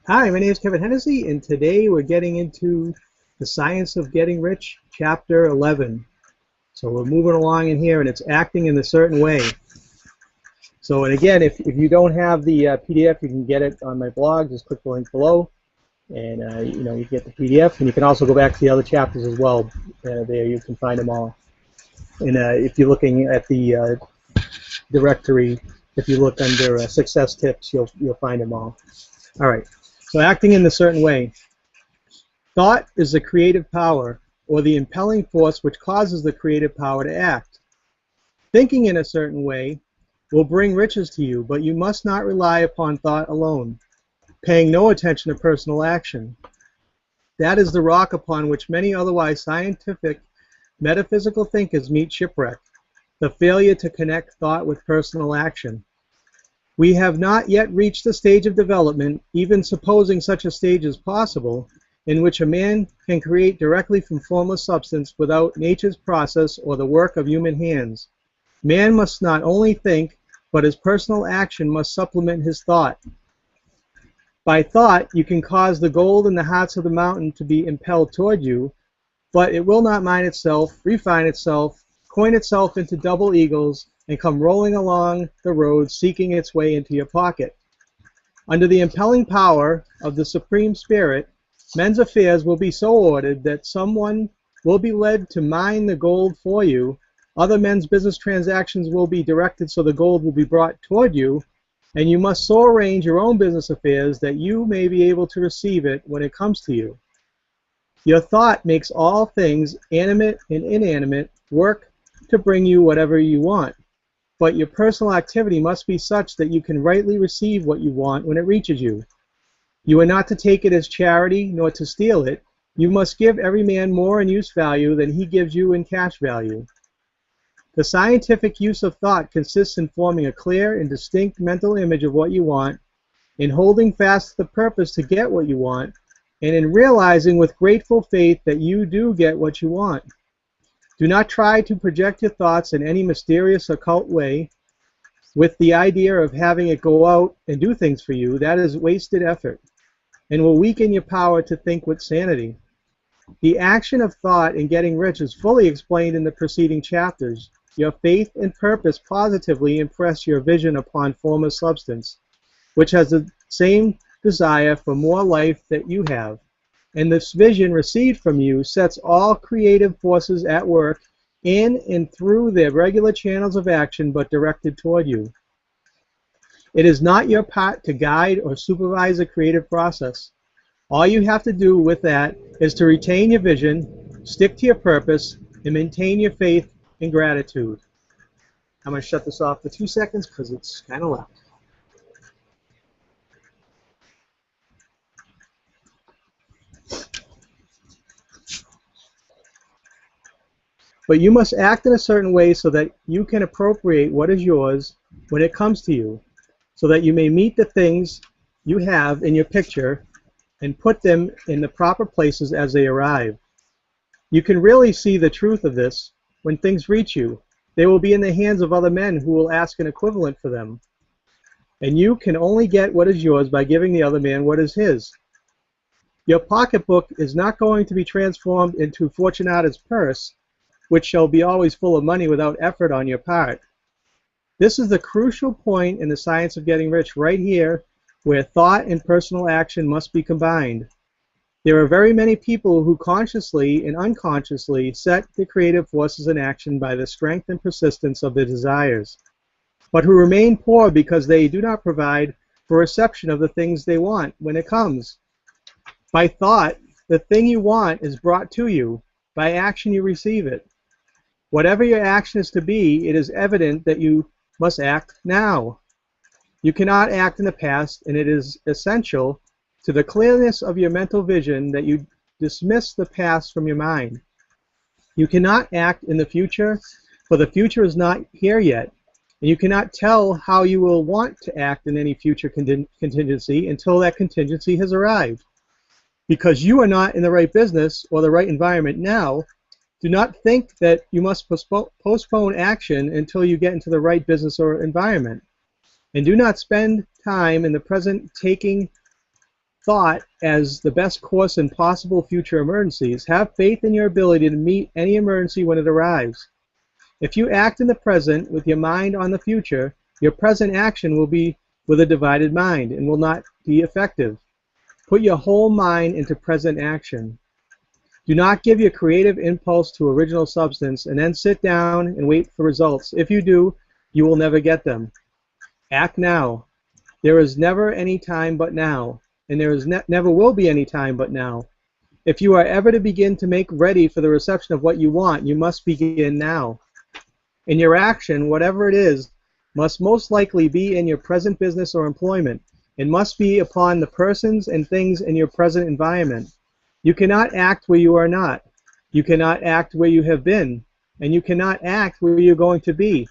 Hi, my name is Kevin Hennessy, and today we're getting into the Science of Getting Rich, Chapter 11. So we're moving along in here, and it's acting in a certain way. So, and again, if you don't have the PDF, you can get it on my blog. Just click the link below, and you get the PDF, and you can also go back to the other chapters as well. There you can find them all. And if you're looking at the directory, if you look under Success Tips, you'll find them all. All right. So acting in a certain way. Thought is the creative power, or the impelling force which causes the creative power to act. Thinking in a certain way will bring riches to you, but you must not rely upon thought alone, paying no attention to personal action. That is the rock upon which many otherwise scientific, metaphysical thinkers meet shipwreck, the failure to connect thought with personal action. We have not yet reached the stage of development, even supposing such a stage is possible, in which a man can create directly from formless substance without nature's process or the work of human hands. Man must not only think, but his personal action must supplement his thought. By thought, you can cause the gold in the hearts of the mountain to be impelled toward you, but it will not mine itself, refine itself, coin itself into double eagles, and come rolling along the road seeking its way into your pocket. Under the impelling power of the Supreme Spirit, men's affairs will be so ordered that someone will be led to mine the gold for you, other men's business transactions will be directed so the gold will be brought toward you, and you must so arrange your own business affairs that you may be able to receive it when it comes to you. Your thought makes all things, animate and inanimate, work to bring you whatever you want, but your personal activity must be such that you can rightly receive what you want when it reaches you. You are not to take it as charity, nor to steal it. You must give every man more in use value than he gives you in cash value. The scientific use of thought consists in forming a clear and distinct mental image of what you want, in holding fast to the purpose to get what you want, and in realizing with grateful faith that you do get what you want. Do not try to project your thoughts in any mysterious occult way with the idea of having it go out and do things for you. That is wasted effort and will weaken your power to think with sanity. The action of thought in getting rich is fully explained in the preceding chapters. Your faith and purpose positively impress your vision upon formless substance, which has the same desire for more life that you have. And this vision received from you sets all creative forces at work in and through their regular channels of action, but directed toward you. It is not your part to guide or supervise the creative process. All you have to do with that is to retain your vision, stick to your purpose, and maintain your faith and gratitude. I'm going to shut this off for 2 seconds because it's kind of loud. But you must act in a certain way so that you can appropriate what is yours when it comes to you, so that you may meet the things you have in your picture and put them in the proper places as they arrive. You can really see the truth of this when things reach you. They will be in the hands of other men who will ask an equivalent for them. And you can only get what is yours by giving the other man what is his. Your pocketbook is not going to be transformed into Fortunata's purse, which shall be always full of money without effort on your part. This is the crucial point in the science of getting rich right here, where thought and personal action must be combined. There are very many people who consciously and unconsciously set the creative forces in action by the strength and persistence of their desires, but who remain poor because they do not provide for reception of the things they want when it comes. By thought, the thing you want is brought to you. By action, you receive it. Whatever your action is to be, it is evident that you must act now. You cannot act in the past, and it is essential to the clearness of your mental vision that you dismiss the past from your mind. You cannot act in the future, for the future is not here yet, and you cannot tell how you will want to act in any future contingency until that contingency has arrived. Because you are not in the right business or the right environment now, do not think that you must postpone action until you get into the right business or environment. And do not spend time in the present taking thought as the best course in possible future emergencies, have faith in your ability to meet any emergency when it arrives. If you act in the present with your mind on the future, your present action will be with a divided mind and will not be effective. Put your whole mind into present action. Do not give your creative impulse to original substance and then sit down and wait for results. If you do, you will never get them. Act now. There is never any time but now, and there is never will be any time but now. If you are ever to begin to make ready for the reception of what you want, you must begin now. And your action, whatever it is, must most likely be in your present business or employment, and must be upon the persons and things in your present environment. You cannot act where you are not. You cannot act where you have been, and you cannot act where you're going to be.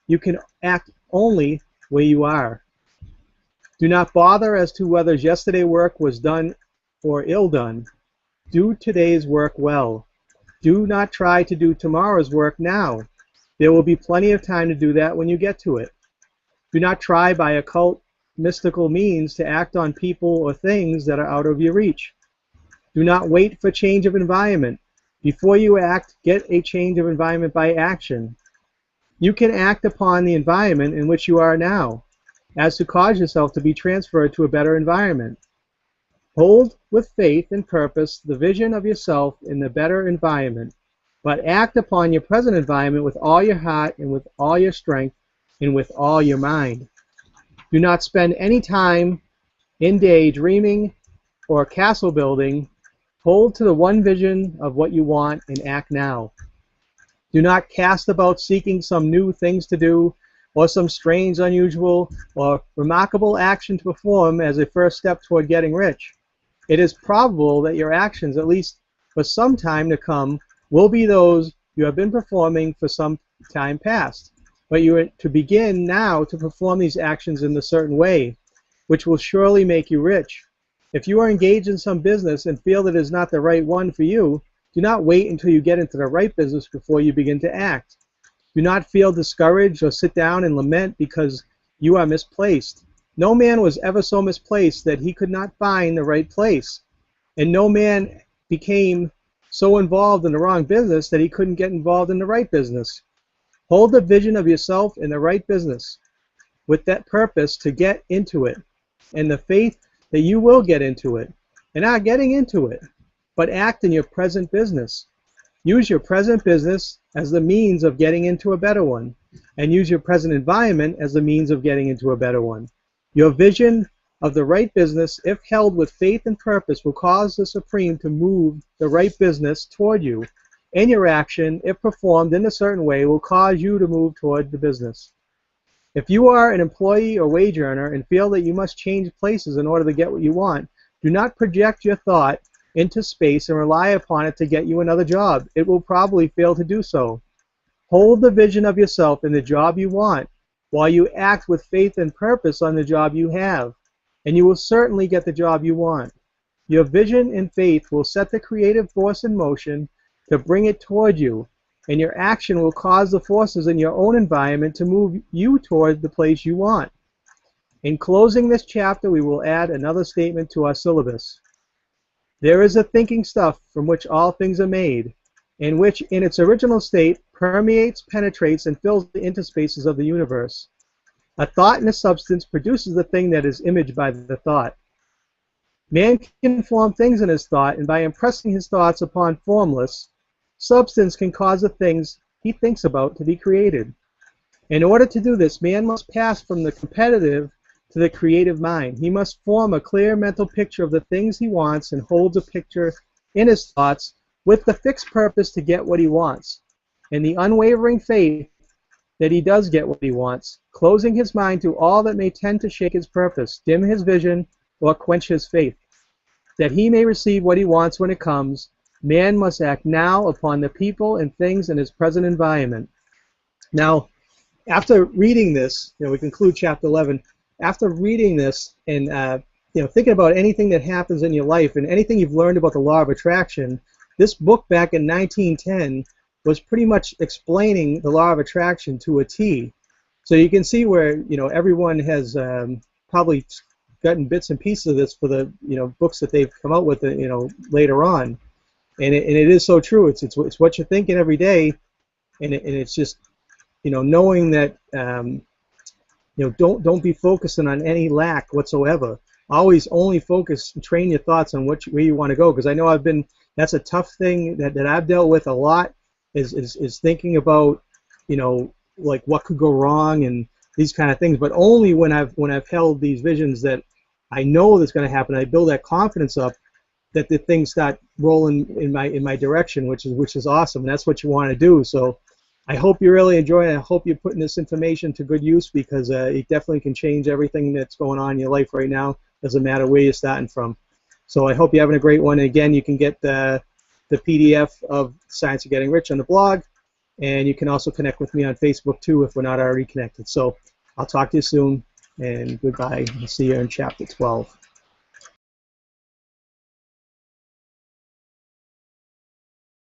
You can act only where you are. Do not bother as to whether yesterday's work was done or ill done. Do today's work well. Do not try to do tomorrow's work now. There will be plenty of time to do that when you get to it. Do not try by occult, mystical means to act on people or things that are out of your reach. Do not wait for change of environment. Before you act, get a change of environment by action. You can act upon the environment in which you are now, as to cause yourself to be transferred to a better environment. Hold with faith and purpose the vision of yourself in the better environment, but act upon your present environment with all your heart and with all your strength and with all your mind. Do not spend any time in daydreaming or castle building. Hold to the one vision of what you want and act now. Do not cast about seeking some new things to do or some strange, unusual, or remarkable action to perform as a first step toward getting rich. It is probable that your actions, at least for some time to come, will be those you have been performing for some time past. But you are to begin now to perform these actions in a certain way, which will surely make you rich. If you are engaged in some business and feel that it is not the right one for you, do not wait until you get into the right business before you begin to act. Do not feel discouraged or sit down and lament because you are misplaced. No man was ever so misplaced that he could not find the right place. And no man became so involved in the wrong business that he couldn't get involved in the right business. Hold the vision of yourself in the right business with that purpose to get into it, and the faith that you will get into it, and not getting into it, but act in your present business. Use your present business as the means of getting into a better one, and use your present environment as the means of getting into a better one. Your vision of the right business, if held with faith and purpose, will cause the Supreme to move the right business toward you, and your action, if performed in a certain way, will cause you to move toward the business. If you are an employee or wage earner and feel that you must change places in order to get what you want, do not project your thought into space and rely upon it to get you another job. It will probably fail to do so. Hold the vision of yourself in the job you want while you act with faith and purpose on the job you have, and you will certainly get the job you want. Your vision and faith will set the creative force in motion to bring it toward you, and your action will cause the forces in your own environment to move you toward the place you want. In closing this chapter, we will add another statement to our syllabus. There is a thinking stuff from which all things are made, and which in its original state permeates, penetrates, and fills the interspaces of the universe. A thought in a substance produces the thing that is imaged by the thought. Man can form things in his thought, and by impressing his thoughts upon formless substance can cause the things he thinks about to be created. In order to do this, man must pass from the competitive to the creative mind. He must form a clear mental picture of the things he wants and holds a picture in his thoughts with the fixed purpose to get what he wants, and the unwavering faith that he does get what he wants, closing his mind to all that may tend to shake his purpose, dim his vision, or quench his faith. That he may receive what he wants when it comes, man must act now upon the people and things in his present environment. Now, after reading this, we conclude chapter 11. After reading this and thinking about anything that happens in your life and anything you've learned about the law of attraction, this book back in 1910 was pretty much explaining the law of attraction to a T. So you can see where everyone has probably gotten bits and pieces of this for the books that they've come out with later on, and it is so true. It's what you're thinking every day, and it's just knowing that don't be focusing on any lack whatsoever. Always only focus and train your thoughts on where you want to go, because I know that's a tough thing that I've dealt with a lot, is thinking about like what could go wrong and these kind of things, but only when I've held these visions that I know that's going to happen. I build that confidence up that the things start rolling in my direction, which is awesome, and that's what you want to do. So I hope you're really enjoying it. I hope you're putting this information to good use, because it definitely can change everything that's going on in your life right now. Doesn't matter where you're starting from. So I hope you're having a great one. And again, you can get the PDF of Science of Getting Rich on the blog, and you can also connect with me on Facebook too if we're not already connected. So I'll talk to you soon, and goodbye. I'll see you in Chapter 12.